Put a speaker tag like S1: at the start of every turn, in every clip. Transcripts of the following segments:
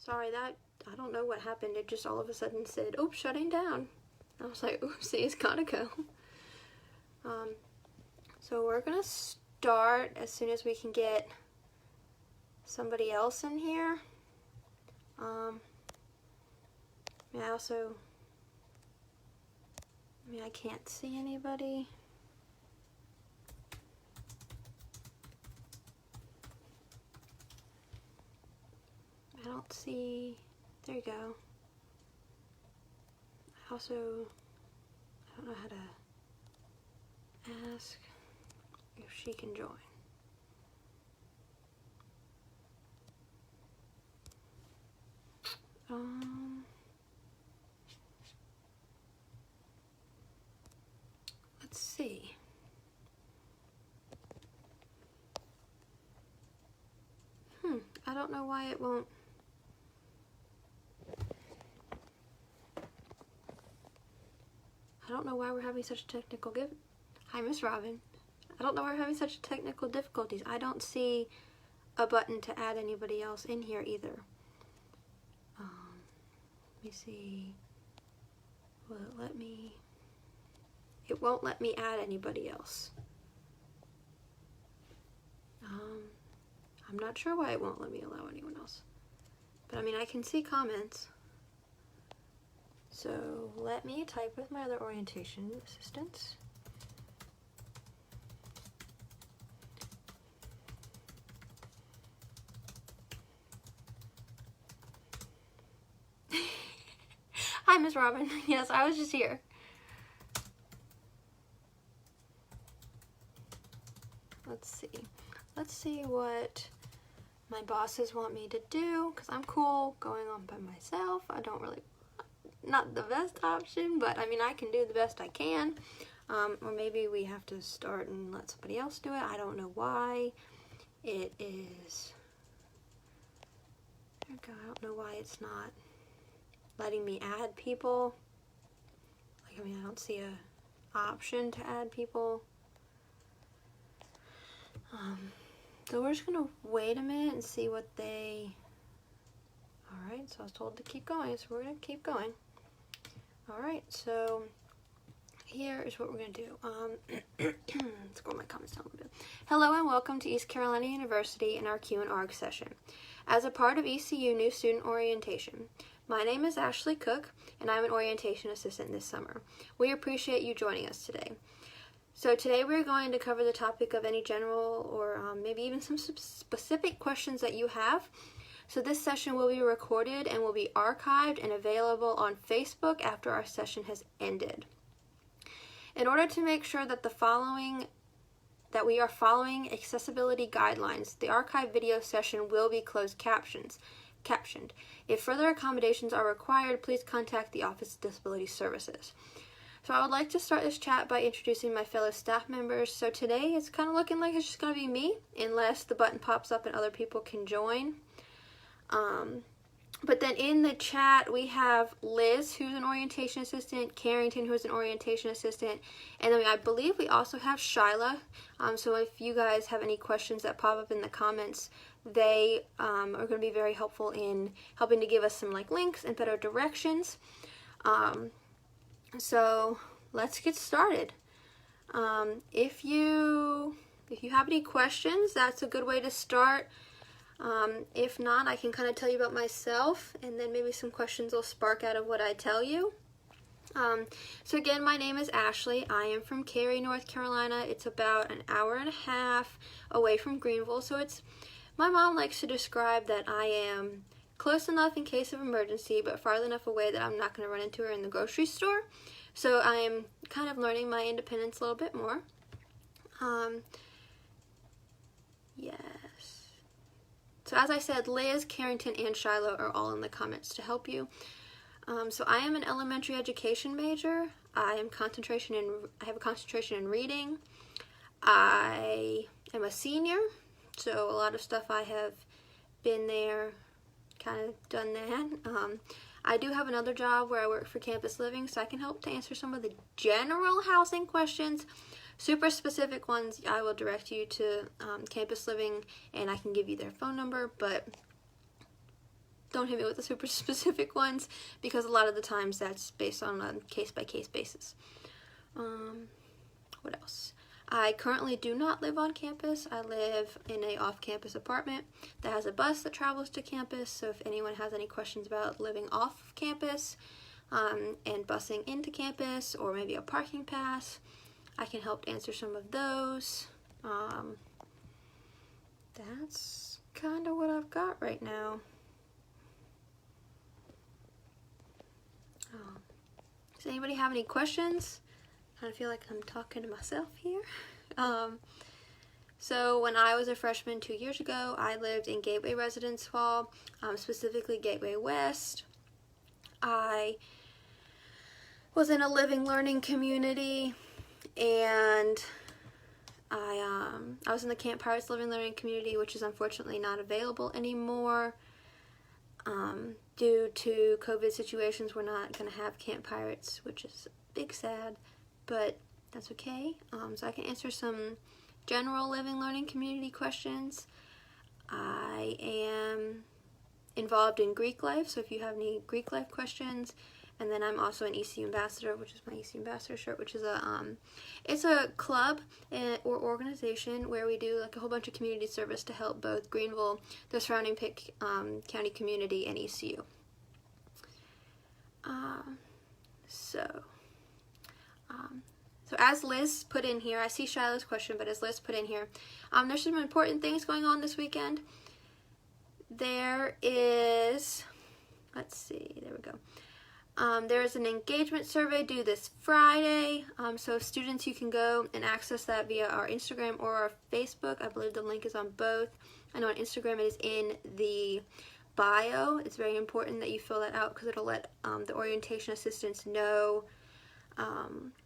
S1: Sorry, I don't know what happened. It just all of a sudden said, oops, shutting down. I was like, oopsie, it's gotta go. So we're gonna start as soon as we can get somebody else in here. I can't see anybody. I don't see, there you go. I don't know how to ask if she can join. Let's see. I don't know why it won't. I don't know why we're having such technical Hi, Miss Robin. I don't know why we're having such technical difficulties. I don't see a button to add anybody else in here either. Let me see. Will it let me? It won't let me add anybody else. I'm not sure why it won't let me allow anyone else. But I mean, I can see comments. So let me type with my other orientation assistants. Hi, Miss Robin. Yes, I was just here. Let's see what my bosses want me to do, because I'm cool going on by myself. I don't really, not the best option, but I mean, I can do the best I can. Or maybe we have to start and let somebody else do it. I don't know why it is. There we go. I don't know why it's not letting me add people. Like, I mean, I don't see a option to add people. So we're just gonna wait a minute and see what they. Alright, so I was told to keep going, so we're gonna keep going. Alright, so here is what we're gonna do. Let's go with my comments down a little bit. Hello and welcome to East Carolina University in our Q&R session. As a part of ECU New Student Orientation, my name is Ashley Cook, and I'm an orientation assistant this summer. We appreciate you joining us today. So today we're going to cover the topic of any general or maybe even some specific questions that you have. So this session will be recorded and will be archived and available on Facebook after our session has ended. In order to make sure that we are following accessibility guidelines, the archived video session will be closed captioned. If further accommodations are required, please contact the Office of Disability Services. So I would like to start this chat by introducing my fellow staff members. So today it's kind of looking like it's just going to be me, unless the button pops up and other people can join. But then in the chat we have Liz, who's an orientation assistant, Carrington, who's an orientation assistant, and then I believe we also have Shyla. So if you guys have any questions that pop up in the comments, they are going to be very helpful in helping to give us some links and better directions. So let's get started. If you have any questions, that's a good way to start. If not, I can kind of tell you about myself, and then maybe some questions will spark out of what I tell you. So again, my name is Ashley. I am from Cary, North Carolina. It's about an hour and a half away from Greenville. So my mom likes to describe that I am close enough in case of emergency, but far enough away that I'm not going to run into her in the grocery store. So I am kind of learning my independence a little bit more. Yes. So as I said, Liz, Carrington, and Shiloh are all in the comments to help you. So I am an elementary education major. I have a concentration in reading. I am a senior, so a lot of stuff I have been there, kind of done that. I do have another job where I work for Campus Living, so I can help to answer some of the general housing questions. Super specific ones, I will direct you to Campus Living, and I can give you their phone number, but don't hit me with the super specific ones, because a lot of the times that's based on a case-by-case basis. What else? I currently do not live on campus. I live in a off-campus apartment that has a bus that travels to campus, so if anyone has any questions about living off campus and busing into campus, or maybe a parking pass, I can help answer some of those. That's kind of what I've got right now. Does anybody have any questions? I kind of feel like I'm talking to myself here. So when I was a freshman 2 years ago, I lived in Gateway Residence Hall, specifically Gateway West. I was in a living learning community, and I was in the Camp Pirates Living Learning Community, which is unfortunately not available anymore. Due to COVID situations, we're not going to have Camp Pirates, which is big sad, but that's okay. So I can answer some general living learning community questions. I am involved in Greek life, so if you have any Greek life questions. And then I'm also an ECU ambassador, which is my ECU ambassador shirt, which is it's a club or organization where we do like a whole bunch of community service to help both Greenville, the surrounding Pitt County community, and ECU. So as Liz put in here, I see Shiloh's question, but as Liz put in here, there's some important things going on this weekend. There is, let's see, there we go. There is an engagement survey due this Friday, so students, you can go and access that via our Instagram or our Facebook. I believe the link is on both. I know on Instagram it is in the bio. It's very important that you fill that out, because it'll let the orientation assistants know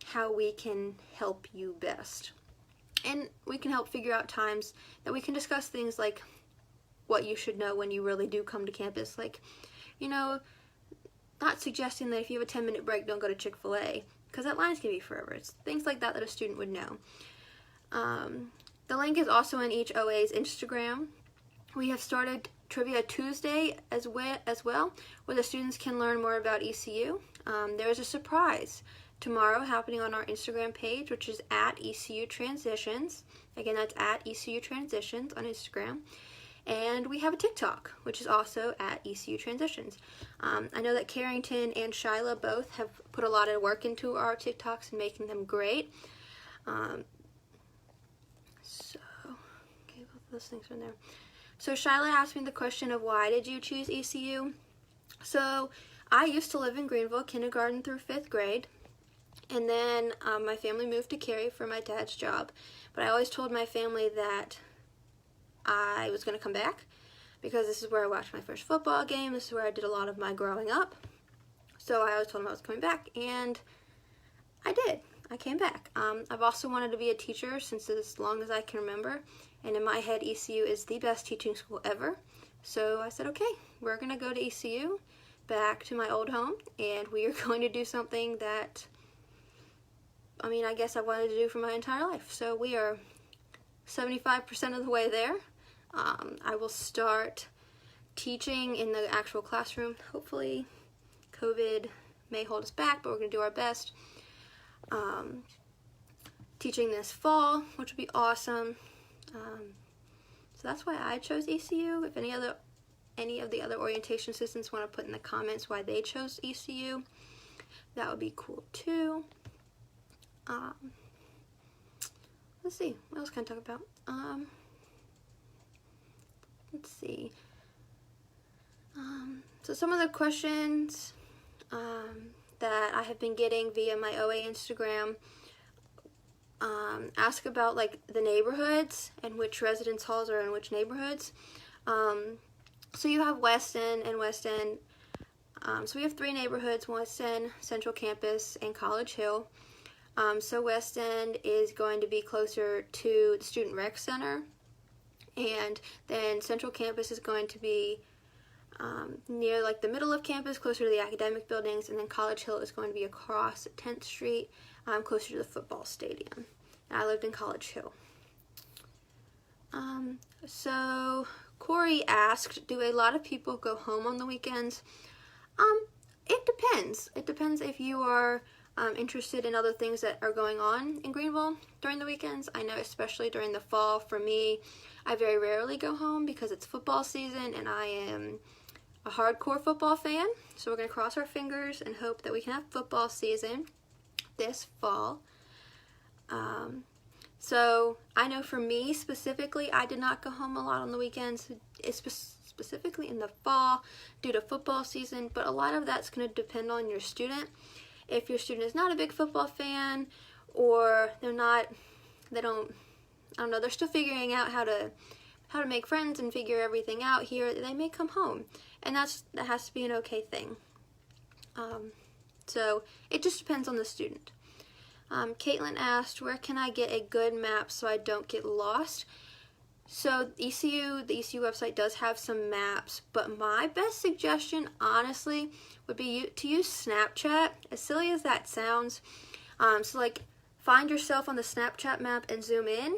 S1: how we can help you best. And we can help figure out times that we can discuss things like what you should know when you really do come to campus. Like, you know, not suggesting that if you have a 10-minute break, don't go to Chick-fil-A, because that line's going to be forever. It's things like that that a student would know. The link is also in each OA's Instagram. We have started Trivia Tuesday as well, where the students can learn more about ECU. There is a surprise tomorrow happening on our Instagram page, which is at ECU Transitions. Again, that's at ECU Transitions on Instagram. And we have a TikTok, which is also at ECU Transitions. I know that Carrington and Shiloh both have put a lot of work into our TikToks and making them great. Okay, both of those things are in there. So Shiloh asked me the question of why did you choose ECU? So I used to live in Greenville, kindergarten through 5th grade. And then my family moved to Cary for my dad's job. But I always told my family that I was going to come back, because this is where I watched my first football game. This is where I did a lot of my growing up. So I always told them I was coming back, and I did. I came back. I've also wanted to be a teacher since as long as I can remember, and in my head ECU is the best teaching school ever. So I said, okay, we're going to go to ECU, back to my old home, and we are going to do something that, I mean, I guess I wanted to do for my entire life. So we are 75% of the way there. I will start teaching in the actual classroom. Hopefully COVID may hold us back, but we're going to do our best. Teaching this fall, which would be awesome. So that's why I chose ECU. If any of the other orientation assistants want to put in the comments why they chose ECU, that would be cool too. Let's see, what else can I talk about? Let's see. So some of the questions that I have been getting via my OA Instagram ask about like the neighborhoods and which residence halls are in which neighborhoods. So you have West End and West End. So we have 3 neighborhoods: West End, Central Campus, and College Hill. So West End is going to be closer to the Student Rec Center, and then Central Campus is going to be near like the middle of campus, closer to the academic buildings, and then College Hill is going to be across 10th Street, closer to the football stadium. And I lived in College Hill. So Corey asked, do a lot of people go home on the weekends? It depends. It depends if you are interested in other things that are going on in Greenville during the weekends. I know especially during the fall, for me, I very rarely go home because it's football season and I am a hardcore football fan. So we're going to cross our fingers and hope that we can have football season this fall. So I know for me specifically, I did not go home a lot on the weekends, specifically in the fall due to football season, but a lot of that's going to depend on your student. If your student is not a big football fan, or they're still figuring out how to make friends and figure everything out here, they may come home, and that has to be an okay thing. So it just depends on the student. Caitlin asked, where can I get a good map so I don't get lost? So the ECU website does have some maps, but my best suggestion, honestly, would be to use Snapchat, as silly as that sounds. So like, find yourself on the Snapchat map and zoom in,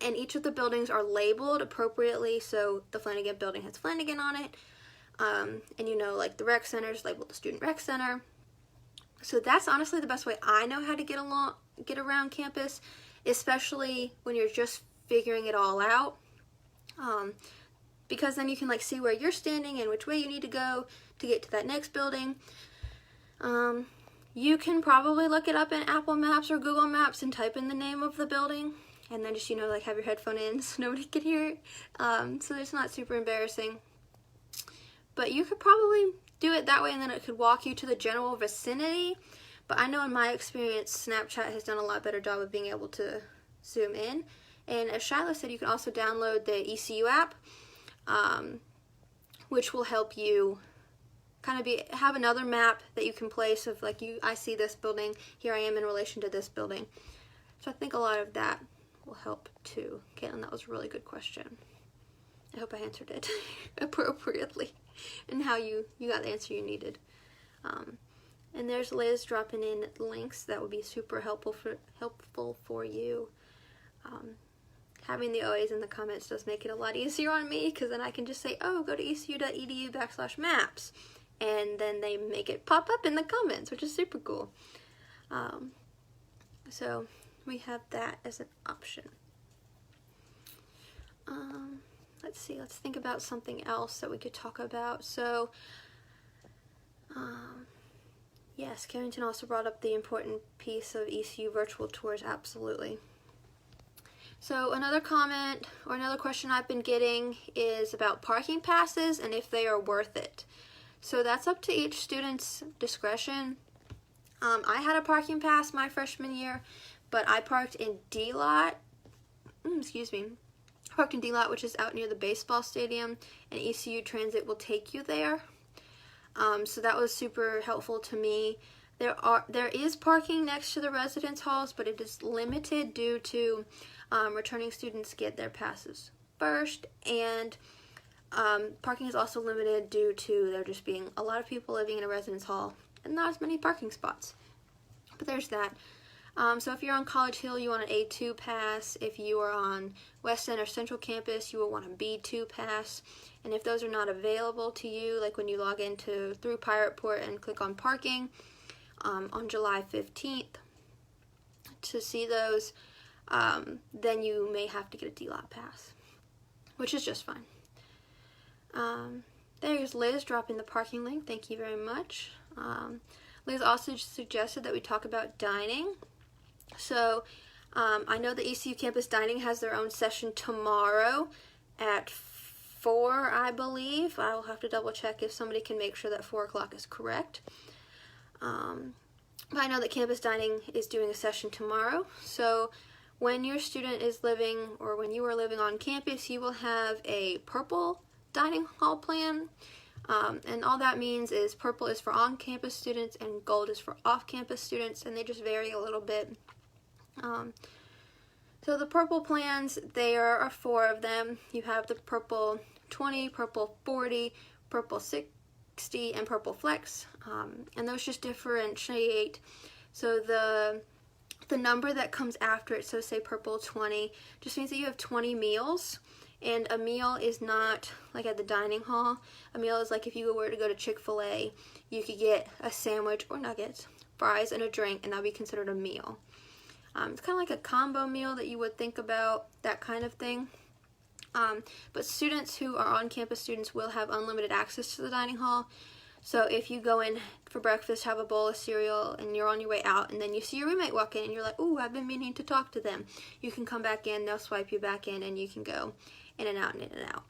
S1: and each of the buildings are labeled appropriately. So the Flanagan building has Flanagan on it, and you know, like the rec center is labeled the Student Rec Center. So that's honestly the best way I know how to get around campus, especially when you're just figuring it all out, because then you can like see where you're standing and which way you need to go to get to that next building. You can probably look it up in Apple Maps or Google Maps and type in the name of the building, and then just, you know, like have your headphone in so nobody can hear it, so it's not super embarrassing. But you could probably do it that way, and then it could walk you to the general vicinity. But I know in my experience, Snapchat has done a lot better job of being able to zoom in. And as Shiloh said, you can also download the ECU app, which will help you kind of have another map that you can place of like, I see this building, here I am in relation to this building. So I think a lot of that will help too. Caitlin, that was a really good question. I hope I answered it appropriately and how you got the answer you needed. And there's Liz dropping in links that would be super helpful for you. Having the OAs in the comments does make it a lot easier on me, because then I can just say, oh, go to ecu.edu/maps, and then they make it pop up in the comments, which is super cool. So we have that as an option. Let's see, let's think about something else that we could talk about. So, yes, Carrington also brought up the important piece of ECU virtual tours, absolutely. So another comment or another question I've been getting is about parking passes and if they are worth it. So that's up to each student's discretion. I had a parking pass my freshman year, but I parked in D-Lot, parked in D-Lot, which is out near the baseball stadium, and ECU Transit will take you there. So that was super helpful to me. There is parking next to the residence halls, but it is limited due to returning students get their passes first, and parking is also limited due to there just being a lot of people living in a residence hall and not as many parking spots. But there's that. So if you're on College Hill, you want an A2 pass. If you are on West End or Central Campus, you will want a B2 pass. And if those are not available to you, like when you log through Pirate Port and click on parking on July 15th to see those, then you may have to get a D-Lot pass, which is just fine. There's Liz dropping the parking link. Thank you very much. Liz also suggested that we talk about dining. So I know the ECU campus dining has their own session tomorrow at 4, I believe. I will have to double check if somebody can make sure that 4 o'clock is correct. But I know that campus dining is doing a session tomorrow. So when your student is living, or when you are living on campus, you will have a purple dining hall plan. And all that means is purple is for on-campus students and gold is for off-campus students, and they just vary a little bit. So the purple plans, there are 4 of them. You have the purple 20, purple 40, purple 60, and purple flex. And those just differentiate. So the number that comes after it, so say purple 20, just means that you have 20 meals. And a meal is not like at the dining hall. A meal is like if you were to go to Chick-fil-A, you could get a sandwich or nuggets, fries, and a drink, and that would be considered a meal. It's kind of like a combo meal that you would think about, that kind of thing. But students who are on-campus students will have unlimited access to the dining hall. So if you go in for breakfast, have a bowl of cereal, and you're on your way out, and then you see your roommate walk in, and you're like, ooh, I've been meaning to talk to them. You can come back in, they'll swipe you back in, and you can go in and out and in and out.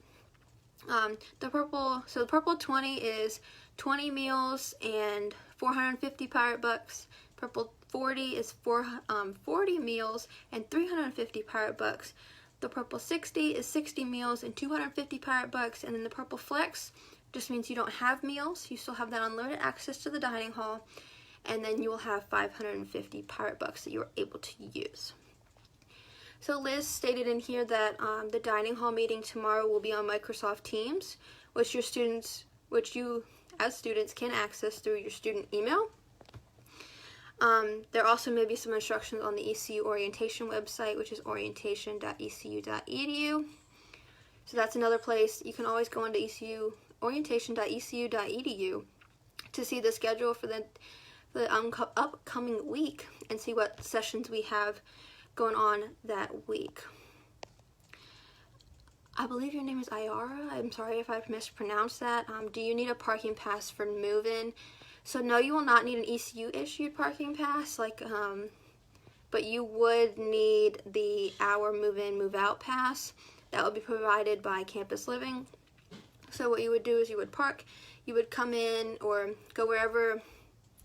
S1: The purple 20 is 20 meals and 450 pirate bucks. Purple 40 is 40 meals and 350 pirate bucks. The purple 60 is 60 meals and 250 pirate bucks. And then the purple flex just means you don't have meals. You still have that unlimited access to the dining hall. And then you will have 550 pirate bucks that you are able to use. So Liz stated in here that the dining hall meeting tomorrow will be on Microsoft Teams, which you as students can access through your student email. There also may be some instructions on the ECU orientation website, which is orientation.ecu.edu. So that's another place. You can always go onto orientation.ecu.edu to see the schedule for the upcoming week and see what sessions we have going on that week. I believe your name is Ayara. I'm sorry if I've mispronounced that. Do you need a parking pass for move-in? So no, you will not need an ECU issued parking pass, but you would need the hour move-in, move-out pass. That would be provided by Campus Living. So what you would do is you would park, you would come in or go wherever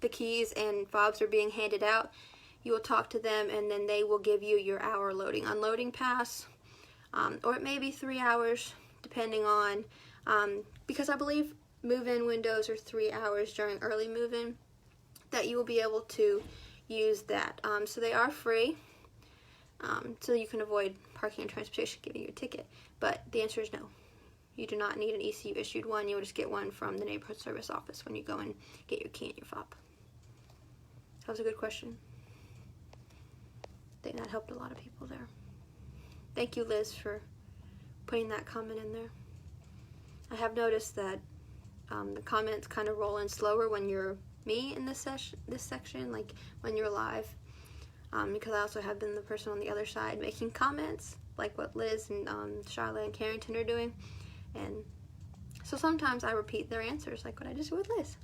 S1: the keys and fobs are being handed out. You will talk to them, and then they will give you your hour loading unloading pass, or it may be 3 hours depending on, because I believe move-in windows are 3 hours during early move-in, that you will be able to use that. So they are free, so you can avoid parking and transportation getting your ticket, but the answer is no. You do not need an ECU issued one. You will just get one from the neighborhood service office when you go and get your key and your fob. That was a good question. I think that helped a lot of people there. Thank you, Liz, for putting that comment in there. I have noticed that the comments kind of roll in slower when you're me in this section, like when you're live, because I also have been the person on the other side making comments, like what Liz and Charlotte and Carrington are doing, and so sometimes I repeat their answers, like what I just did with Liz.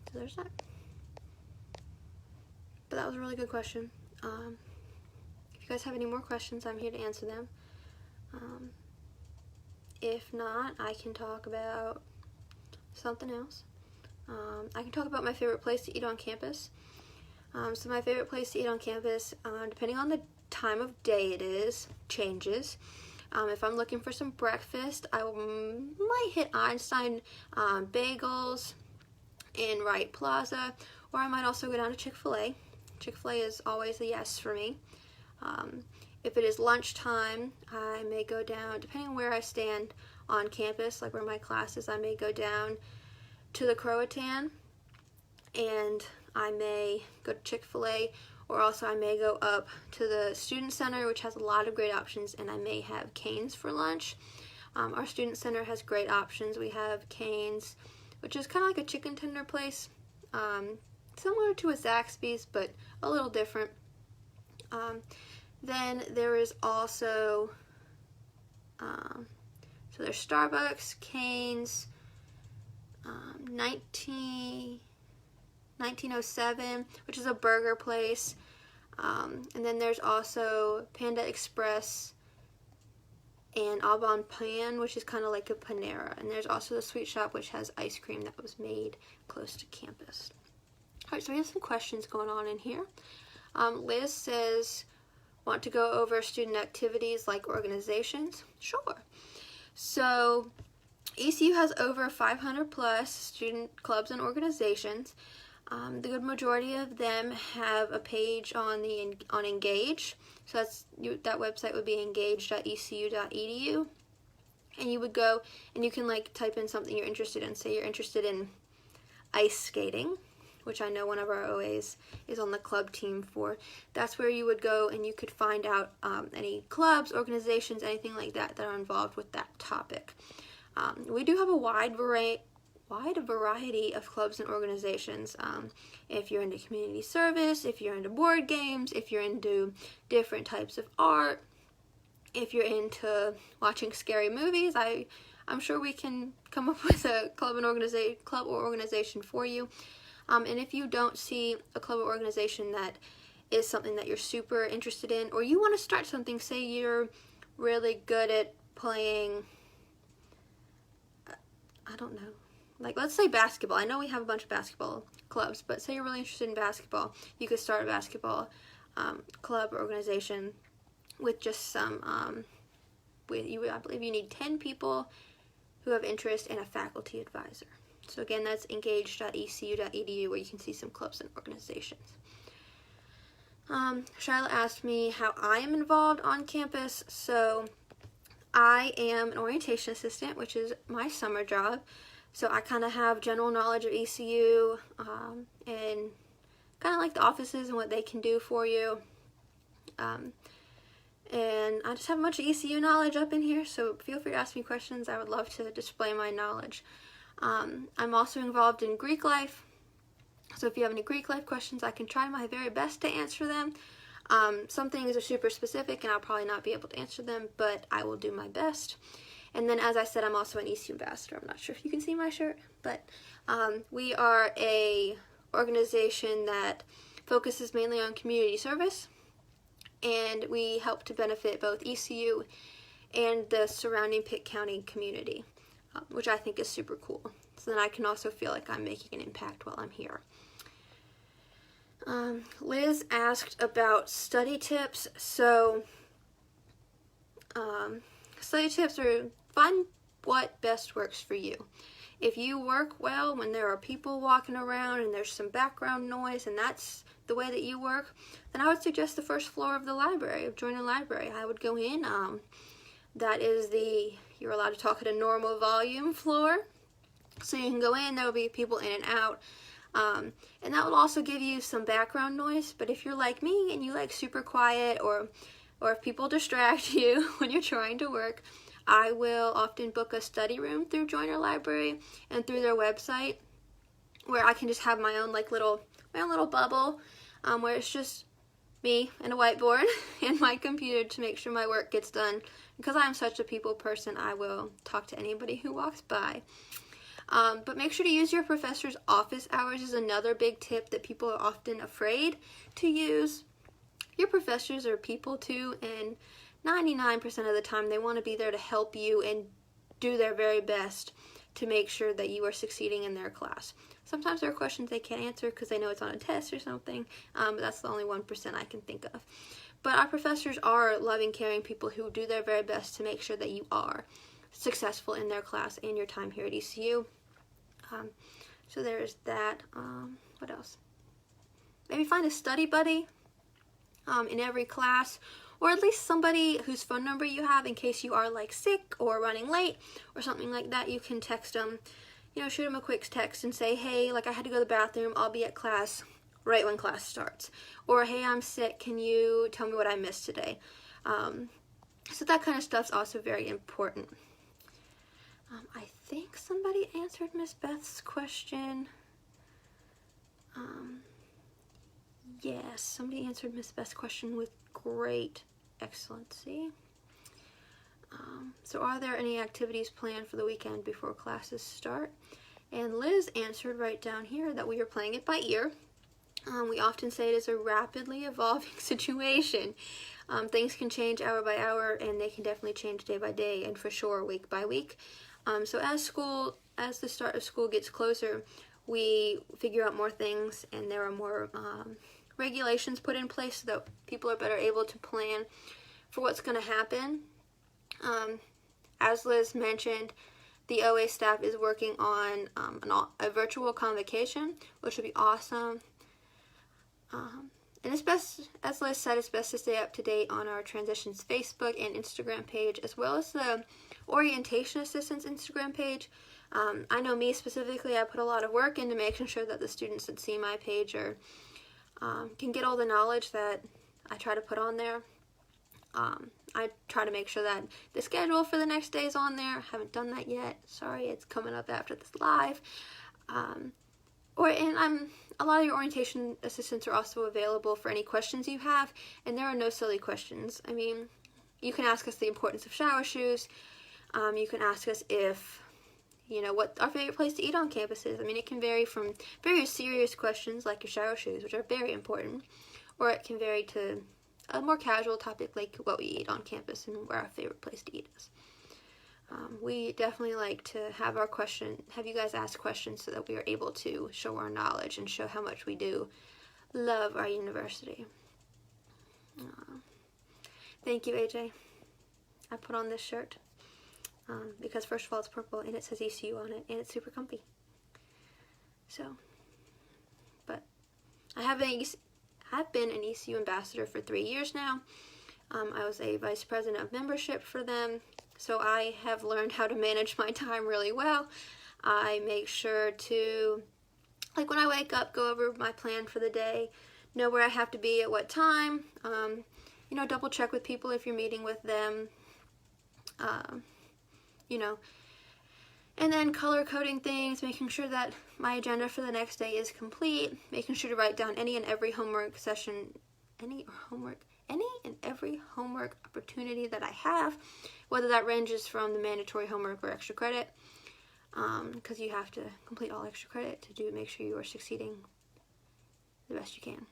S1: So there's that. But that was a really good question. If you guys have any more questions, I'm here to answer them. If not, I can talk about something else. I can talk about my favorite place to eat on campus. So my favorite place to eat on campus, depending on the time of day it is, changes. If I'm looking for some breakfast, I might hit Einstein Bagels in Wright Plaza, or I might also go down to Chick-fil-A. Chick-fil-A is always a yes for me. If it is lunchtime, I may go down, depending on where I stand on campus, like where my class is, I may go down to the Croatan, and I may go to Chick-fil-A, or also I may go up to the Student Center, which has a lot of great options, and I may have Cane's for lunch. Our Student Center has great options. We have Cane's, which is kind of like a chicken tender place, similar to a Zaxby's, but a little different. Then there is also, so there's Starbucks, Cane's, 1907, which is a burger place, and then there's also Panda Express and Au Bon Pain, which is kind of like a Panera, and there's also the Sweet Shop, which has ice cream that was made close to campus. Alright, so we have some questions going on in here. Liz says, want to go over student activities like organizations? Sure. So ECU has over 500 plus student clubs and organizations. The good majority of them have a page on Engage. So that website would be engage.ecu.edu, and you would go and you can like type in something you're interested in. Say you're interested in ice skating. which I know one of our OAs is on the club team for. That's where you would go and you could find out any clubs, organizations, anything like that that are involved with that topic. We do have a wide variety of clubs and organizations. If you're into community service, if you're into board games, if you're into different types of art, if you're into watching scary movies, I'm sure we can come up with a club or organization for you. And if you don't see a club or organization that is something that you're super interested in, or you want to start something, say you're really good at playing, I don't know, like let's say basketball. I know we have a bunch of basketball clubs, but say you're really interested in basketball, you could start a basketball club or organization with just some, I believe you need 10 people who have interest in a faculty advisor. So again, that's engage.ecu.edu where you can see some clubs and organizations. Shyla asked me how I am involved on campus. So I am an orientation assistant, which is my summer job. So I kind of have general knowledge of ECU and kind of like the offices and what they can do for you. And I just have a bunch of ECU knowledge up in here, so feel free to ask me questions. I would love to display my knowledge. I'm also involved in Greek life, so if you have any Greek life questions, I can try my very best to answer them. Some things are super specific, and I'll probably not be able to answer them, but I will do my best. And then, as I said, I'm also an ECU ambassador. I'm not sure if you can see my shirt, but we are a organization that focuses mainly on community service. And we help to benefit both ECU and the surrounding Pitt County community, which I think is super cool. So then I can also feel like I'm making an impact while I'm here. Liz asked about study tips. So study tips are find what best works for you. If you work well when there are people walking around and there's some background noise and that's the way that you work, then I would suggest the first floor of the library, of Joyner Library. I would go in. That is you're allowed to talk at a normal volume floor. So you can go in, there will be people in and out. And that will also give you some background noise. But if you're like me and you like super quiet, or if people distract you when you're trying to work, I will often book a study room through Joyner Library and through their website, where I can just have my own little bubble, where it's just me and a whiteboard and my computer to make sure my work gets done. Because I'm such a people person, I will talk to anybody who walks by. But make sure to use your professor's office hours is another big tip that people are often afraid to use. Your professors are people too, and 99% of the time they want to be there to help you and do their very best to make sure that you are succeeding in their class. Sometimes there are questions they can't answer because they know it's on a test or something, but that's the only 1% I can think of. But our professors are loving, caring people who do their very best to make sure that you are successful in their class and your time here at ECU. So there's that. What else? Maybe find a study buddy in every class, or at least somebody whose phone number you have in case you are like sick or running late or something like that. You can text them, shoot them a quick text and say, hey, like I had to go to the bathroom, I'll be at class right when class starts. Or, hey, I'm sick, can you tell me what I missed today? So that kind of stuff's also very important. I think somebody answered Miss Beth's question. Yes, somebody answered Miss Beth's question with great excellency. So are there any activities planned for the weekend before classes start? And Liz answered right down here that we are playing it by ear. We often say it is a rapidly evolving situation. Things can change hour by hour, and they can definitely change day by day, and for sure week by week. So as the start of school gets closer, we figure out more things, and there are more regulations put in place so that people are better able to plan for what's going to happen. As Liz mentioned, the OA staff is working on a virtual convocation, which would be awesome. And And it's best, as Liz said, it's best to stay up to date on our Transitions Facebook and Instagram page, as well as the Orientation Assistance Instagram page. I know me specifically, I put a lot of work into making sure that the students that see my page can get all the knowledge that I try to put on there. I try to make sure that the schedule for the next day is on there. I haven't done that yet. Sorry, it's coming up after this live. A lot of your orientation assistants are also available for any questions you have, and there are no silly questions. I mean, you can ask us the importance of shower shoes. You can ask us if, what our favorite place to eat on campus is. I mean, it can vary from very serious questions like your shower shoes, which are very important, or it can vary to a more casual topic like what we eat on campus and where our favorite place to eat is. We definitely like to have you guys ask questions so that we are able to show our knowledge and show how much we do love our university. Thank you, AJ. I put on this shirt because first of all it's purple and it says ECU on it and it's super comfy. But I have been an ECU ambassador for 3 years now. I was a vice president of membership for them, so I have learned how to manage my time really well. I make sure to, like when I wake up, go over my plan for the day, know where I have to be at what time, double check with people if you're meeting with them, and then color coding things, making sure that my agenda for the next day is complete, making sure to write down any and every homework session, any and every homework opportunity that I have, whether that ranges from the mandatory homework or extra credit, because you have to complete all extra credit to make sure you are succeeding the best you can.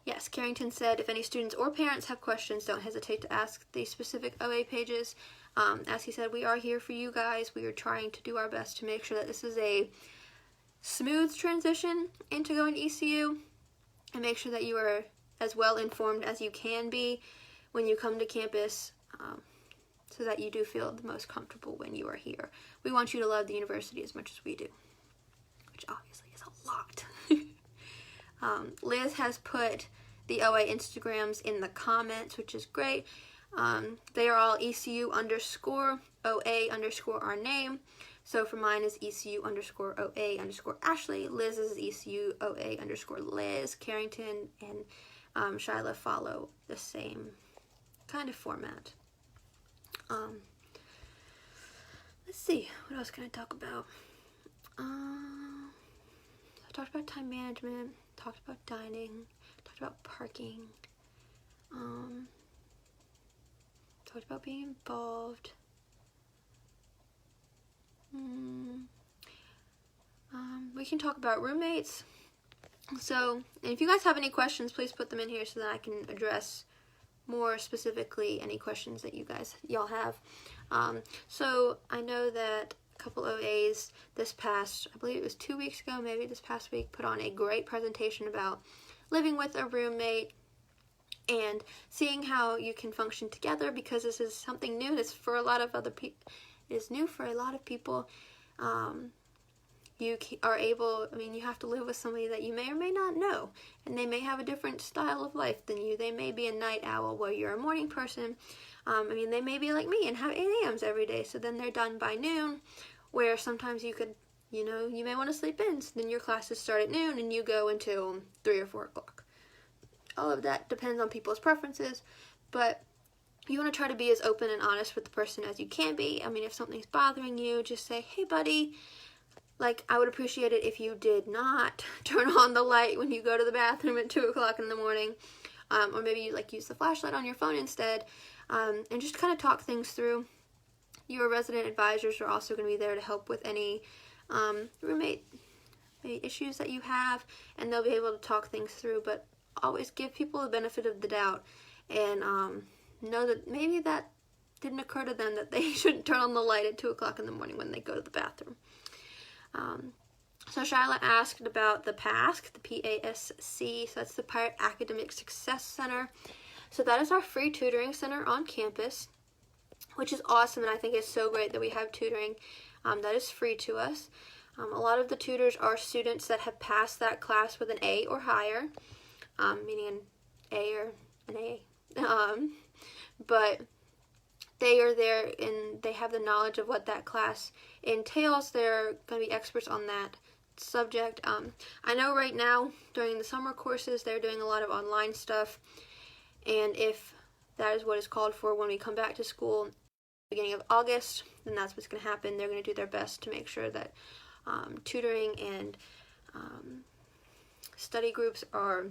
S1: Yes, Carrington said, if any students or parents have questions, don't hesitate to ask the specific OA pages. As he said, we are here for you guys. We are trying to do our best to make sure that this is a smooth transition into going to ECU, and make sure that you are as well informed as you can be when you come to campus, so that you do feel the most comfortable when you are here. We want you to love the university as much as we do, which obviously is a lot. Liz has put the OA Instagrams in the comments, which is great. They are all ECU_OA_ our name. So for mine is ECU_OA_Ashley. Liz is ECU_OA_Liz. Carrington and Shyla follow the same kind of format. Let's see, what else can I talk about? I talked about time management, talked about dining, talked about parking, talked about being involved. We can talk about roommates. So, and if you guys have any questions, please put them in here so that I can address more specifically any questions that y'all have. So I know that a couple OAs I believe it was 2 weeks ago, maybe this past week, put on a great presentation about living with a roommate and seeing how you can function together, because this is something new. It's for a lot of other people. It is new for a lot of people. You have to live with somebody that you may or may not know, and they may have a different style of life than you. They may be a night owl where you're a morning person. They may be like me and have 8 a.m.s every day, so then they're done by noon, where sometimes you could, you may want to sleep in, so then your classes start at noon and you go until 3 or 4 o'clock. All of that depends on people's preferences, but you want to try to be as open and honest with the person as you can be. If something's bothering you, just say, hey buddy, I would appreciate it if you did not turn on the light when you go to the bathroom at 2 o'clock in the morning, or maybe you use the flashlight on your phone instead, and just kind of talk things through. Your resident advisors are also going to be there to help with any roommate issues that you have, and they'll be able to talk things through, but always give people the benefit of the doubt, and know that maybe that didn't occur to them that they shouldn't turn on the light at 2 o'clock in the morning when they go to the bathroom. So Shyla asked about the PASC, the PASC, so that's the Pirate Academic Success Center. So that is our free tutoring center on campus, which is awesome, and I think it's so great that we have tutoring that is free to us. A lot of the tutors are students that have passed that class with an A or higher, meaning an A or an A. But they are there and they have the knowledge of what that class entails. They're going to be experts on that subject. I know right now during the summer courses they're doing a lot of online stuff, and if that is what is called for when we come back to school beginning of August, then that's what's going to happen. They're going to do their best to make sure that tutoring and study groups are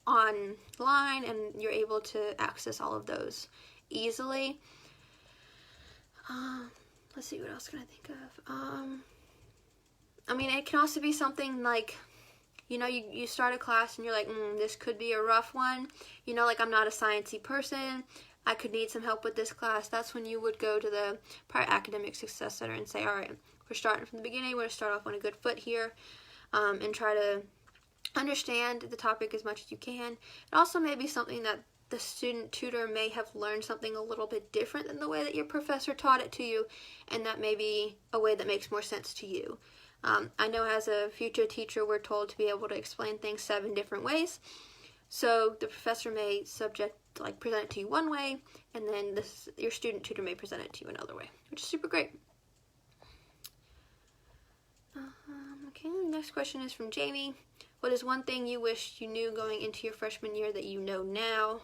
S1: online and you're able to access all of those easily. Let's see, what else can I think of? I mean, it can also be something like, you know, you start a class and you're like, this could be a rough one. You know, like, I'm not a sciencey person. I could need some help with this class. That's when you would go to the prior academic success center and say, all right, we're starting from the beginning. We're going to start off on a good foot here, and try to understand the topic as much as you can. It also may be something that the student tutor may have learned something a little bit different than the way that your professor taught it to you, and that may be a way that makes more sense to you. I know as a future teacher, we're told to be able to explain things 7 different ways. So the professor may present it to you one way, and then your student tutor may present it to you another way, which is super great. Okay, next question is from Jamie. What is one thing you wish you knew going into your freshman year that you know now?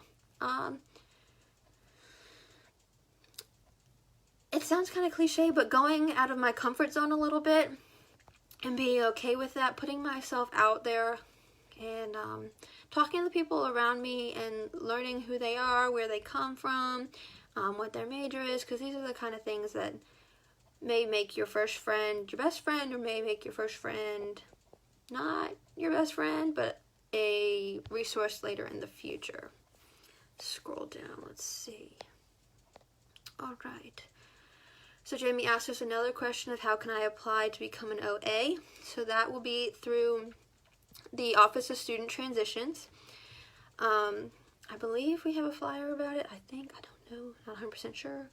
S1: It sounds kind of cliche, but going out of my comfort zone a little bit and being okay with that, putting myself out there and talking to the people around me and learning who they are, where they come from, what their major is, because these are the kind of things that may make your first friend your best friend, or may make your first friend not your best friend, but a resource later in the future. Scroll down, let's see. All right. So Jamie asked us another question of how can I apply to become an OA. So that will be through the Office of Student Transitions. I believe we have a flyer about it. I don't know, not 100% sure.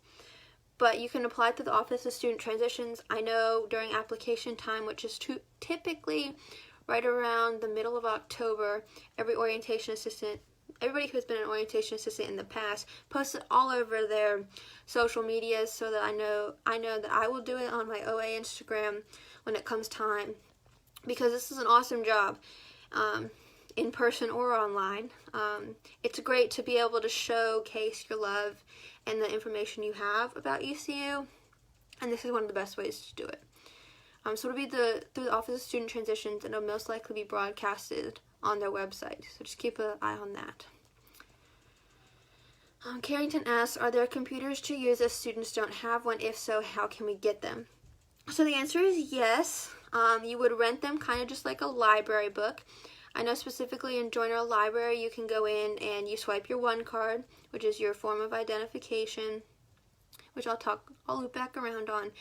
S1: But you can apply through the Office of Student Transitions. I know during application time, which is typically right around the middle of October, every orientation assistant, everybody who's been an orientation assistant in the past, posts it all over their social medias so that I know that I will do it on my OA Instagram when it comes time, because this is an awesome job, in person or online. It's great to be able to showcase your love and the information you have about ECU, and this is one of the best ways to do it. So it'll be through the Office of Student Transitions, and it'll most likely be broadcasted on their website, so just keep an eye on that. Carrington asks, are there computers to use if students don't have one? If so, how can we get them? So the answer is yes. You would rent them kind of just like a library book. I know specifically in Joiner Library, you can go in and you swipe your one card, which is your form of identification, which I'll loop back around on.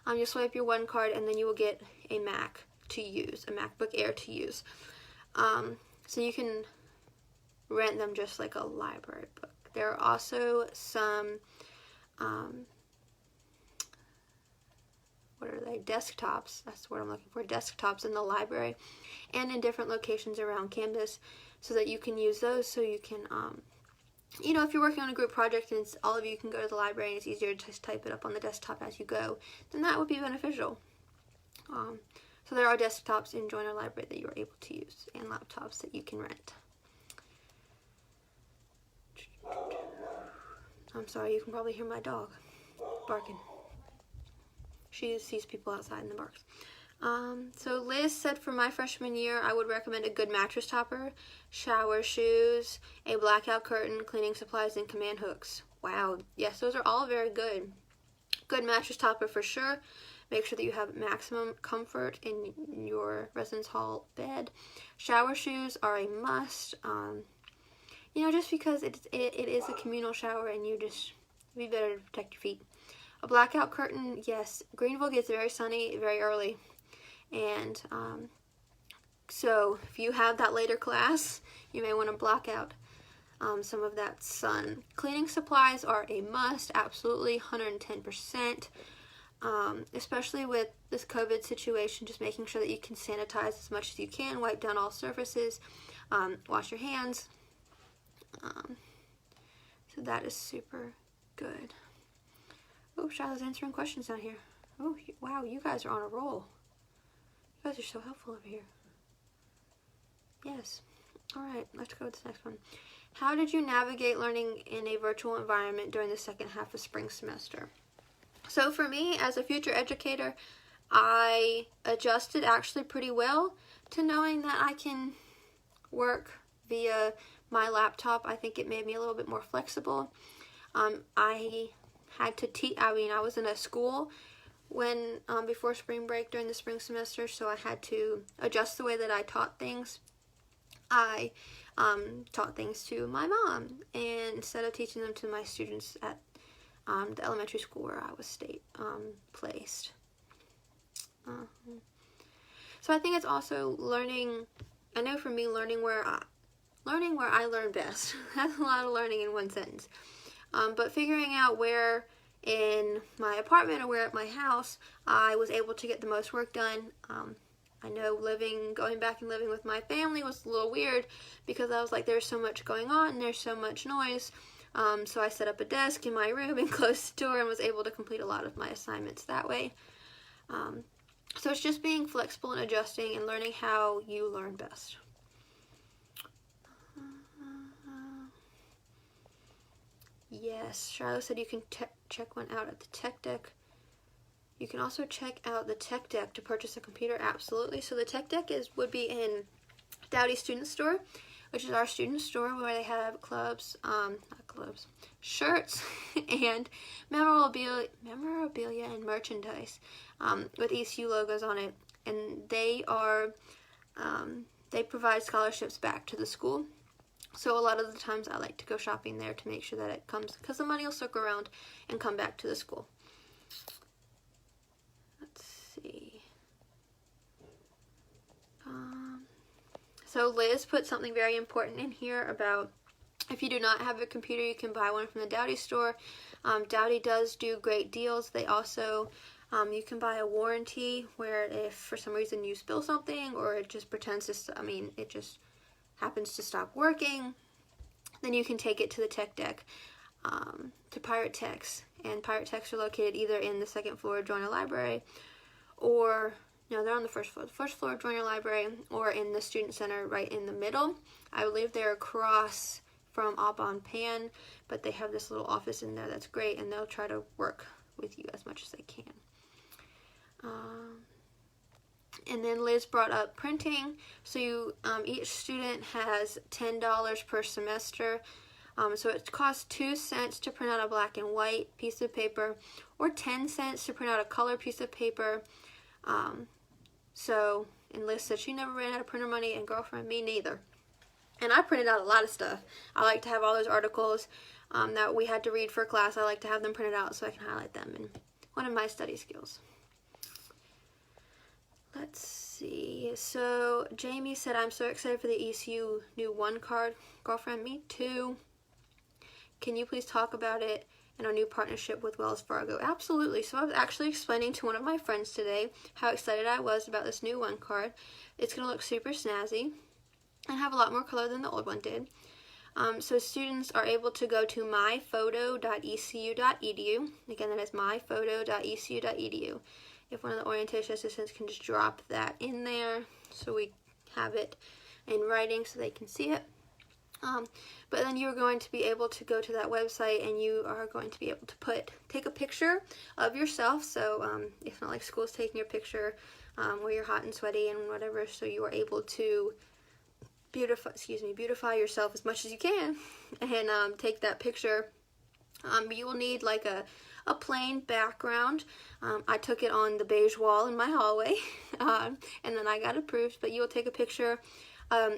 S1: You'll swipe your one card and then you will get a Mac to use, a MacBook Air to use. So you can rent them just like a library book. There are also some, desktops, that's the word I'm looking for, desktops in the library and in different locations around campus, so that you can use those, so you can, if you're working on a group project and all of you can go to the library and it's easier to just type it up on the desktop as you go, then that would be beneficial. So there are desktops in Joiner Library that you are able to use, and laptops that you can rent. I'm sorry, you can probably hear my dog barking. She sees people outside and barks. So Liz said for my freshman year, I would recommend a good mattress topper, shower shoes, a blackout curtain, cleaning supplies, and command hooks. Wow, yes, those are all very good. Good mattress topper for sure. Make sure that you have maximum comfort in your residence hall bed. Shower shoes are a must. Just because it is a communal shower, and it'd be better to protect your feet. A blackout curtain, yes. Greenville gets very sunny very early, and so if you have that later class, you may want to block out some of that sun. Cleaning supplies are a must, absolutely, 110%. especially with this COVID situation, just making sure that you can sanitize as much as you can, wipe down all surfaces, wash your hands. So that is super good. Oh, Shiloh's answering questions down here. Oh, wow, you guys are on a roll. You guys are so helpful over here. Yes. All right, let's go to the next one. How did you navigate learning in a virtual environment during the second half of spring semester? So for me, as a future educator, I adjusted actually pretty well to knowing that I can work via my laptop. I think it made me a little bit more flexible. I had to teach, I was in a school when before spring break during the spring semester, so I had to adjust the way that I taught things. I taught things to my mom, and instead of teaching them to my students at the elementary school where I was placed. So I think it's also learning. I know for me, learning where I learn best. That's a lot of learning in one sentence. But figuring out where in my apartment or where at my house I was able to get the most work done. I know going back and living with my family was a little weird because I was like, there's so much going on and there's so much noise. So I set up a desk in my room and closed the door and was able to complete a lot of my assignments that way. So it's just being flexible and adjusting and learning how you learn best. Yes, Shiloh said you can check one out at the tech deck. You can also check out the tech deck to purchase a computer. Absolutely. So the tech deck would be in Dowdy Student Store, which is our student store where they have shirts and memorabilia and merchandise with ECU logos on it. And they provide scholarships back to the school. So a lot of the times I like to go shopping there to make sure that it comes, because the money will stick around and come back to the school. Let's see. So Liz put something very important in here about if you do not have a computer, you can buy one from the Dowdy store. Dowdy does do great deals. They also, you can buy a warranty where if for some reason you spill something or it just pretends to, it just happens to stop working, then you can take it to the tech deck, to Pirate Techs. And Pirate Techs are located either in the second floor Joiner Library or, no, they're on the first floor of Joiner Library, or in the Student Center right in the middle. I believe they're across from Aubon Pan, but they have this little office in there that's great, and they'll try to work with you as much as they can. And then Liz brought up printing. So each student has $10 per semester. So it costs 2 cents to print out a black and white piece of paper, or 10 cents to print out a color piece of paper. And Liz said she never ran out of printer money, and girlfriend, me neither. And I printed out a lot of stuff. I like to have all those articles that we had to read for class. I like to have them printed out so I can highlight them in one of my study skills. Let's see. So Jamie said, I'm so excited for the ECU new one card. Girlfriend, me too. Can you please talk about it and our new partnership with Wells Fargo? Absolutely. So I was actually explaining to one of my friends today how excited I was about this new one card. It's going to look super snazzy and have a lot more color than the old one did. So students are able to go to myphoto.ecu.edu. Again, that is myphoto.ecu.edu. If one of the orientation assistants can just drop that in there so we have it in writing so they can see it. But then you're going to be able to go to that website and you are going to be able to take a picture of yourself. So it's not like school's taking your picture where you're hot and sweaty and whatever. So you are able to beautify yourself as much as you can and take that picture. You will need like a plain background. I took it on the beige wall in my hallway and then I got approved, but you will take a picture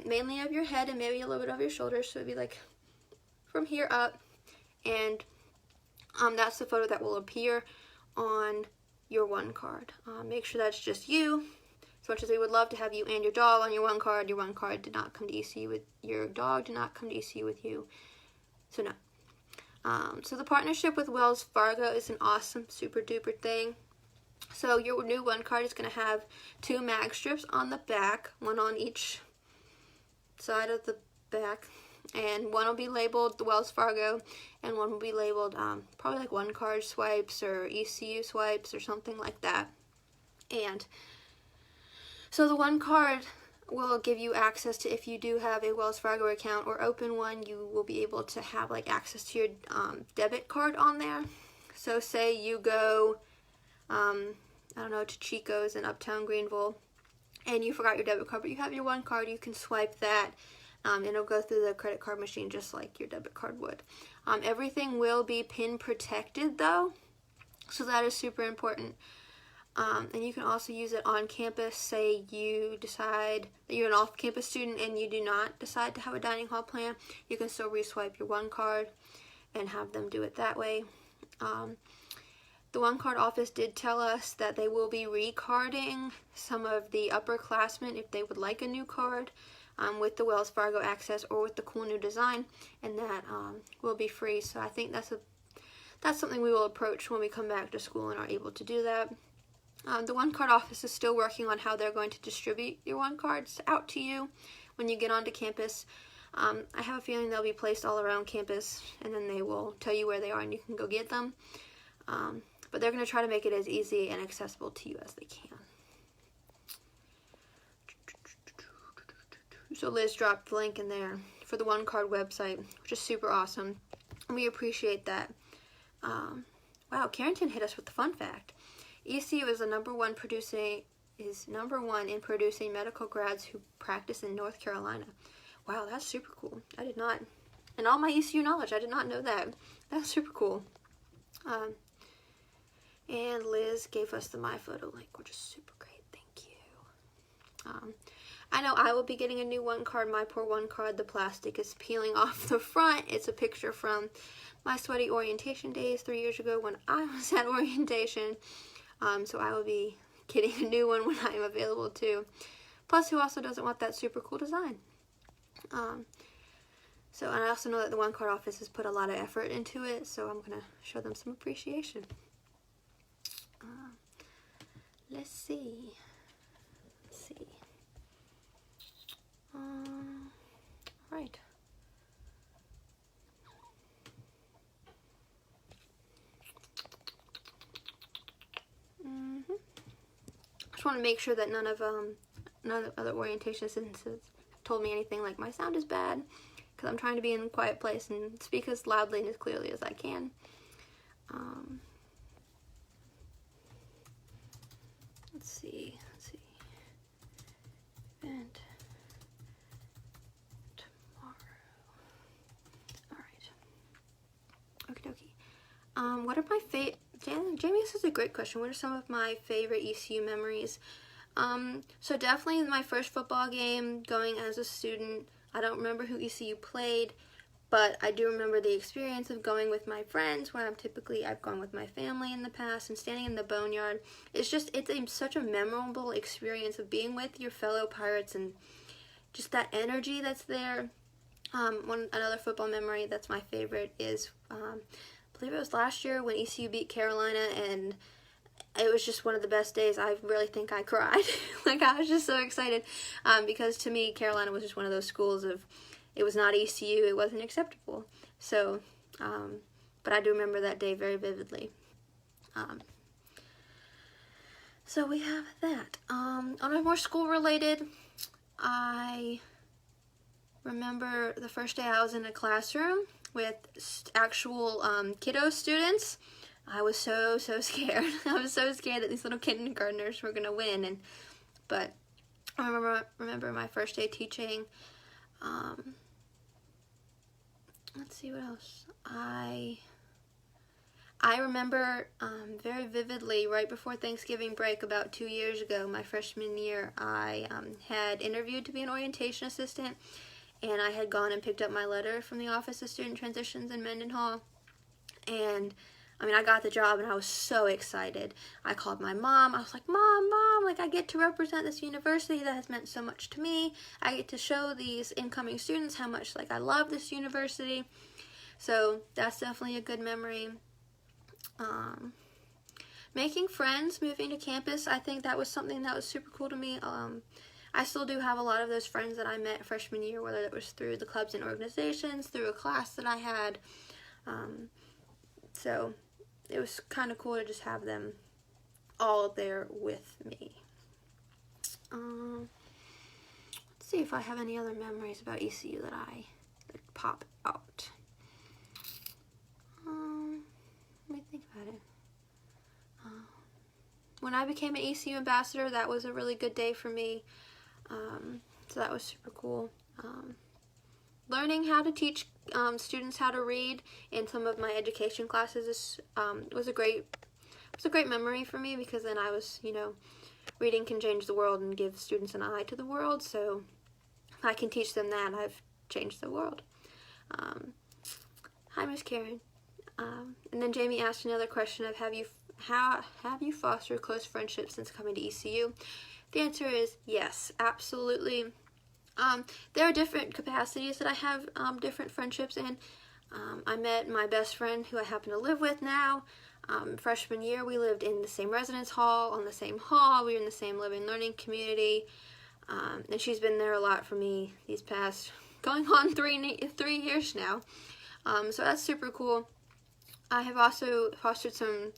S1: mainly of your head and maybe a little bit of your shoulders, so it'd be like from here up, and that's the photo that will appear on your one card. Make sure that's just you. As much as we would love to have you and your dog on your one card did not come to ECU with your dog, did not come to ECU with you, so no. So the partnership with Wells Fargo is an awesome, super duper thing. So your new one card is going to have 2 mag strips on the back, one on each side of the back, and one will be labeled the Wells Fargo, and one will be labeled probably like one card swipes or ECU swipes or something like that. And so the one card will give you access to, if you do have a Wells Fargo account or open one, you will be able to have like access to your debit card on there. So say you go, I don't know, to Chico's in Uptown Greenville, and you forgot your debit card, but you have your one card, you can swipe that, and it'll go through the credit card machine just like your debit card would. Everything will be pin protected though, so that is super important. And you can also use it on campus. Say you decide that you're an off-campus student and you do not decide to have a dining hall plan, you can still re-swipe your one card and have them do it that way. The one card office did tell us that they will be recarding some of the upperclassmen if they would like a new card with the Wells Fargo access or with the cool new design, and that will be free. So I think that's something we will approach when we come back to school and are able to do that. The one card office is still working on how they're going to distribute your one cards out to you when you get onto campus. I have a feeling they'll be placed all around campus, and then they will tell you where they are and you can go get them. But they're going to try to make it as easy and accessible to you as they can. So Liz dropped the link in there for the one card website, which is super awesome. And we appreciate that. Wow, Carrington hit us with the fun fact. ECU is number one in producing medical grads who practice in North Carolina. Wow, that's super cool. I did not, in all my ECU knowledge, I did not know that. That's super cool. And Liz gave us the My Photo link, which is super great. Thank you. I know I will be getting a new one card. My poor one card, the plastic is peeling off the front. It's a picture from my sweaty orientation days 3 years ago when I was at orientation. So I will be getting a new one when I am available too. Plus, who also doesn't want that super cool design? And I also know that the one card office has put a lot of effort into it, so I'm going to show them some appreciation. Let's see. Right. Just want to make sure that none of other orientation assistants told me anything like my sound is bad, because I'm trying to be in a quiet place and speak as loudly and as clearly as I can. Let's see. Event tomorrow. All right. Okie dokie. What are my Jamie, this is a great question. What are some of my favorite ECU memories? So definitely my first football game going as a student. I don't remember who ECU played, but I do remember the experience of going with my friends, where I've gone with my family in the past, and standing in the boneyard. It's such a memorable experience of being with your fellow Pirates and just that energy that's there. Another football memory that's my favorite is, I believe it was last year when ECU beat Carolina, and it was just one of the best days. I really think I cried. Like, I was just so excited, because to me, Carolina was just one of those schools of, it was not ECU, it wasn't acceptable. So, but I do remember that day very vividly. So we have that. On a more school-related, I remember the first day I was in a classroom with actual kiddo students. I was so scared. I was so scared that these little kindergartners were gonna win. But I remember my first day teaching. Let's see what else. I remember very vividly, right before Thanksgiving break about 2 years ago, my freshman year, I had interviewed to be an orientation assistant, and I had gone and picked up my letter from the Office of Student Transitions in Mendenhall, and I got the job, and I was so excited. I called my mom. I was like, Mom, like, I get to represent this university that has meant so much to me. I get to show these incoming students how much, like, I love this university. So that's definitely a good memory. Making friends, moving to campus, I think that was something that was super cool to me. I still do have a lot of those friends that I met freshman year, whether it was through the clubs and organizations, through a class that I had. So it was kind of cool to just have them all there with me. Let's see if I have any other memories about ECU that pop out. Let me think about it. When I became an ECU ambassador, that was a really good day for me. So that was super cool. Learning how to teach students how to read in some of my education classes was a great memory for me, because then I was, reading can change the world and give students an eye to the world. So if I can teach them that, I've changed the world. Hi, Miss Karen. And then Jamie asked another question of have you fostered close friendships since coming to ECU? The answer is yes, absolutely. There are different capacities that I have different friendships in. I met my best friend, who I happen to live with now. Freshman year, we lived in the same residence hall, on the same hall. We were in the same living learning community. And she's been there a lot for me these past, going on 3 years now. So that's super cool. I have also fostered some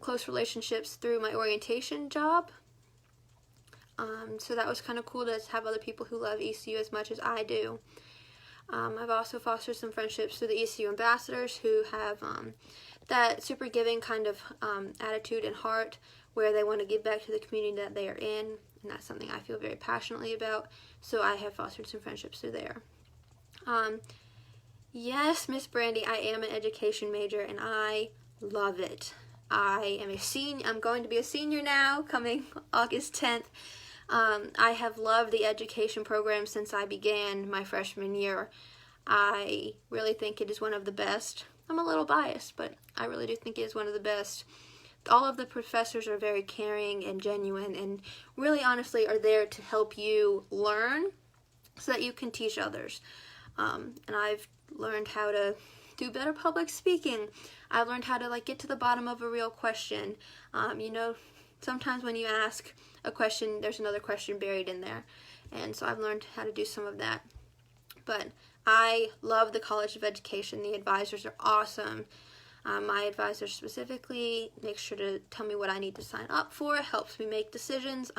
S1: close relationships through my orientation job. So that was kind of cool to have other people who love ECU as much as I do. I've also fostered some friendships through the ECU ambassadors, who have that super giving kind of attitude and heart, where they want to give back to the community that they are in, and that's something I feel very passionately about. So I have fostered some friendships through there. Yes, Miss Brandy, I am an education major, and I love it. I am a senior. I'm going to be a senior now, coming August 10th. I have loved the education program since I began my freshman year. I really think it is one of the best. I'm a little biased, but I really do think it is one of the best. All of the professors are very caring and genuine, and really honestly are there to help you learn so that you can teach others. And I've learned how to do better public speaking. I've learned how to get to the bottom of a real question. Sometimes when you ask a question, there's another question buried in there. And so I've learned how to do some of that. But I love the College of Education. The advisors are awesome. My advisor specifically makes sure to tell me what I need to sign up for, helps me make decisions.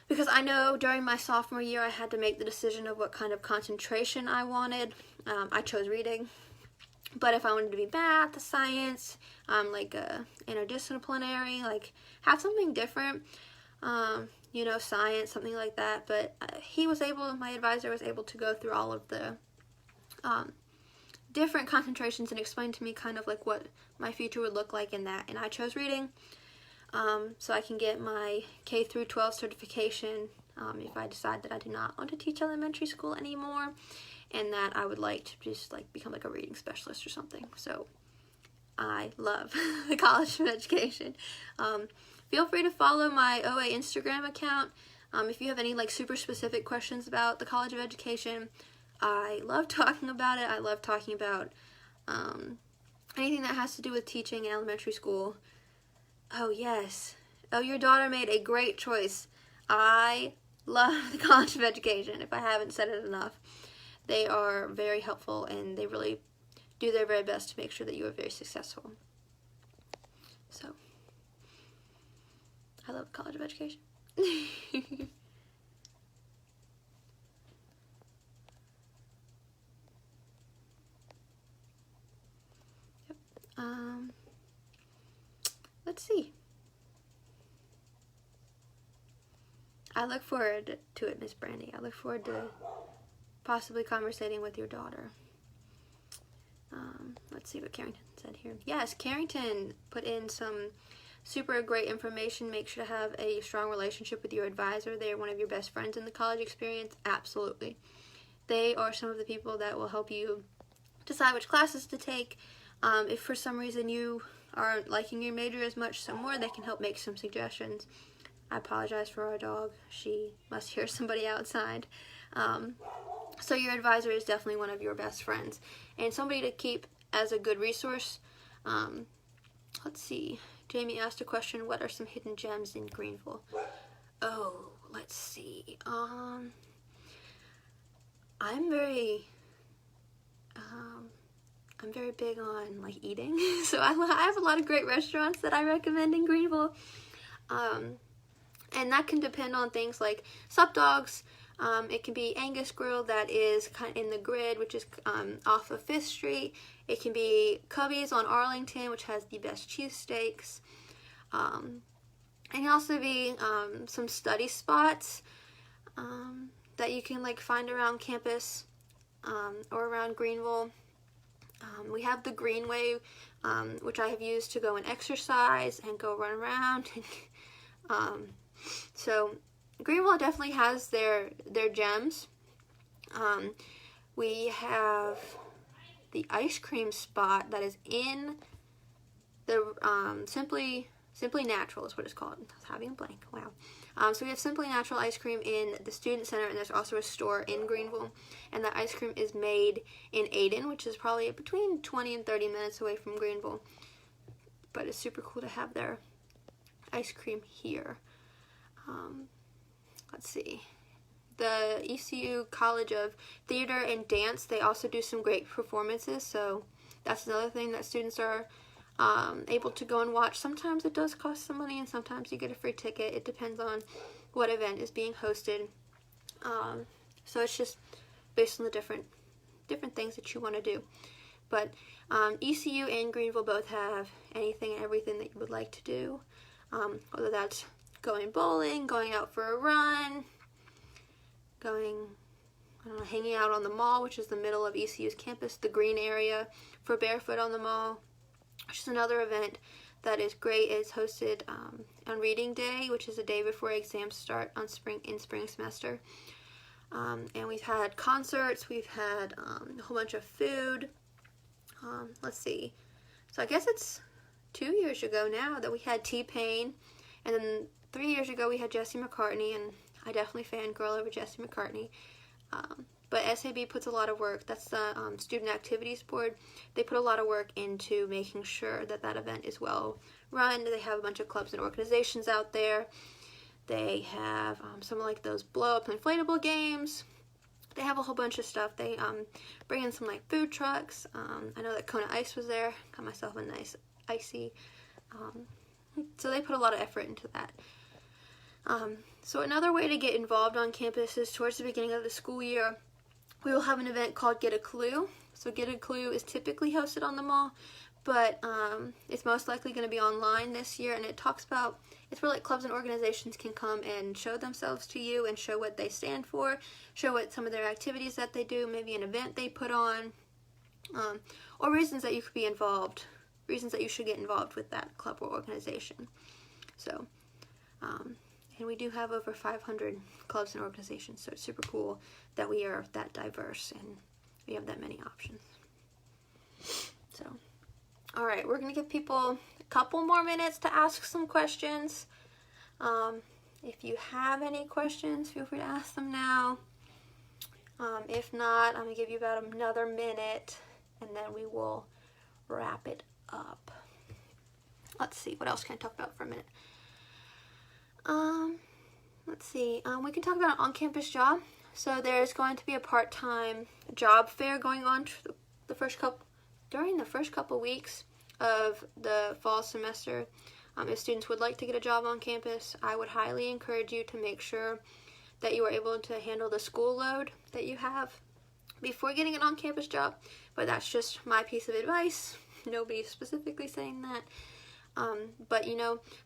S1: Because I know during my sophomore year I had to make the decision of what kind of concentration I wanted. I chose reading. But if I wanted to be math, science, interdisciplinary, have something different, science, something like that. But my advisor was able to go through all of the different concentrations and explain to me kind of what my future would look like in that. And I chose reading, so I can get my K through 12 certification if I decide that I do not want to teach elementary school anymore, and that I would like to just become a reading specialist or something. So I love the College of Education. Feel free to follow my OA Instagram account if you have any super specific questions about the College of Education. I love talking about it. I love talking about anything that has to do with teaching in elementary school. Oh yes. Oh, your daughter made a great choice. I love the College of Education, if I haven't said it enough. They are very helpful, and they really do their very best to make sure that you are very successful. So, I love the College of Education. Let's see. I look forward to it, Miss Brandy. I look forward to possibly conversating with your daughter. Let's see what Carrington said here. Yes, Carrington put in some super great information. Make sure to have a strong relationship with your advisor. They are one of your best friends in the college experience. Absolutely. They are some of the people that will help you decide which classes to take. If for some reason you aren't liking your major as much some more, they can help make some suggestions. I apologize for our dog. She must hear somebody outside. So your advisor is definitely one of your best friends, and somebody to keep as a good resource. let's see. Jamie asked a question, what are some hidden gems in Greenville? Oh, let's see. I'm very big on like eating, so I have a lot of great restaurants that I recommend in Greenville, and that can depend on things like Sup Dogs. It can be Angus Grill that is kind of in the grid, which is off of 5th Street. It can be Cubby's on Arlington, which has the best cheesesteaks. It can also be some study spots that you can like find around campus or around Greenville. We have the Greenway, which I have used to go and exercise and go run around. So Greenville definitely has their gems. We have the ice cream spot that is in the Simply Natural is what it's called. I was having a blank. Wow. So we have Simply Natural ice cream in the Student Center, and there's also a store in Greenville. And that ice cream is made in Aden, which is probably between 20 and 30 minutes away from Greenville. But it's super cool to have their ice cream here. Let's see. The ECU College of Theater and Dance, they also do some great performances. So that's another thing that students are able to go and watch. Sometimes it does cost some money, and sometimes you get a free ticket. It depends on what event is being hosted. So it's just based on the different things that you want to do. But ECU and Greenville both have anything and everything that you would like to do, whether that's going bowling, going out for a run, hanging out on the mall, which is the middle of ECU's campus, the green area for Barefoot on the Mall, which is another event that is great. It's hosted on Reading Day, which is the day before exams start in spring semester. And we've had concerts, we've had a whole bunch of food. Let's see. So I guess it's 2 years ago now that we had T-Pain, and then 3 years ago we had Jesse McCartney, and I definitely fangirl over Jesse McCartney. But SAB puts a lot of work. That's the Student Activities Board. They put a lot of work into making sure that that event is well run. They have a bunch of clubs and organizations out there. They have some like those blow-up inflatable games. They have a whole bunch of stuff. They bring in some like food trucks. I know that Kona Ice was there. Got myself a nice icy. So they put a lot of effort into that. So another way to get involved on campus is towards the beginning of the school year, we will have an event called Get a Clue. So Get a Clue is typically hosted on the mall, but it's most likely going to be online this year, and it's where like clubs and organizations can come and show themselves to you and show what they stand for, show what some of their activities that they do, maybe an event they put on, or reasons that you could be involved, reasons that you should get involved with that club or organization. So, and we do have over 500 clubs and organizations, so it's super cool that we are that diverse and we have that many options. So, all right, we're going to give people a couple more minutes to ask some questions. If you have any questions, feel free to ask them now. If not, I'm going to give you about another minute, and then we will wrap it up. Let's see, what else can I talk about for a minute? Let's see, we can talk about an on-campus job. So there's going to be a part-time job fair going on during the first couple weeks of the fall semester. If students would like to get a job on campus, I would highly encourage you to make sure that you are able to handle the school load that you have before getting an on-campus job. But that's just my piece of advice. Nobody's specifically saying that. But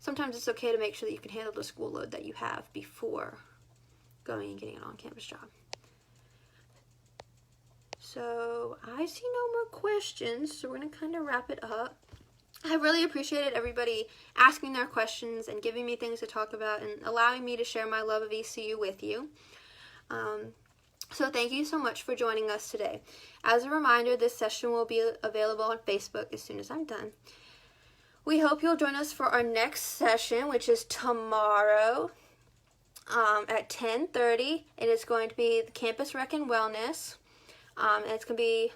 S1: sometimes it's okay to make sure that you can handle the school load that you have before going and getting an on-campus job. So I see no more questions, so we're going to kind of wrap it up. I really appreciated everybody asking their questions and giving me things to talk about and allowing me to share my love of ECU with you. So thank you so much for joining us today. As a reminder, this session will be available on Facebook as soon as I'm done. We hope you'll join us for our next session, which is tomorrow at 10:30. It is going to be the Campus Rec and Wellness. And it's going to be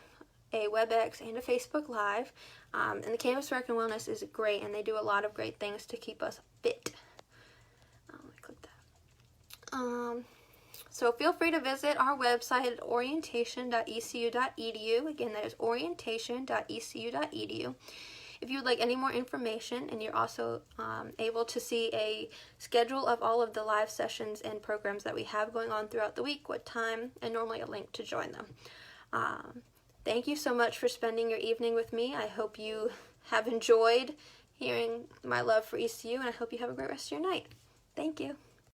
S1: a WebEx, and a Facebook Live. And the Campus Rec and Wellness is great, and they do a lot of great things to keep us fit. Let me click that. So feel free to visit our website at orientation.ecu.edu. Again, that is orientation.ecu.edu. If you would like any more information, and you're also able to see a schedule of all of the live sessions and programs that we have going on throughout the week, what time, and normally a link to join them. Thank you so much for spending your evening with me. I hope you have enjoyed hearing my love for ECU, and I hope you have a great rest of your night. Thank you.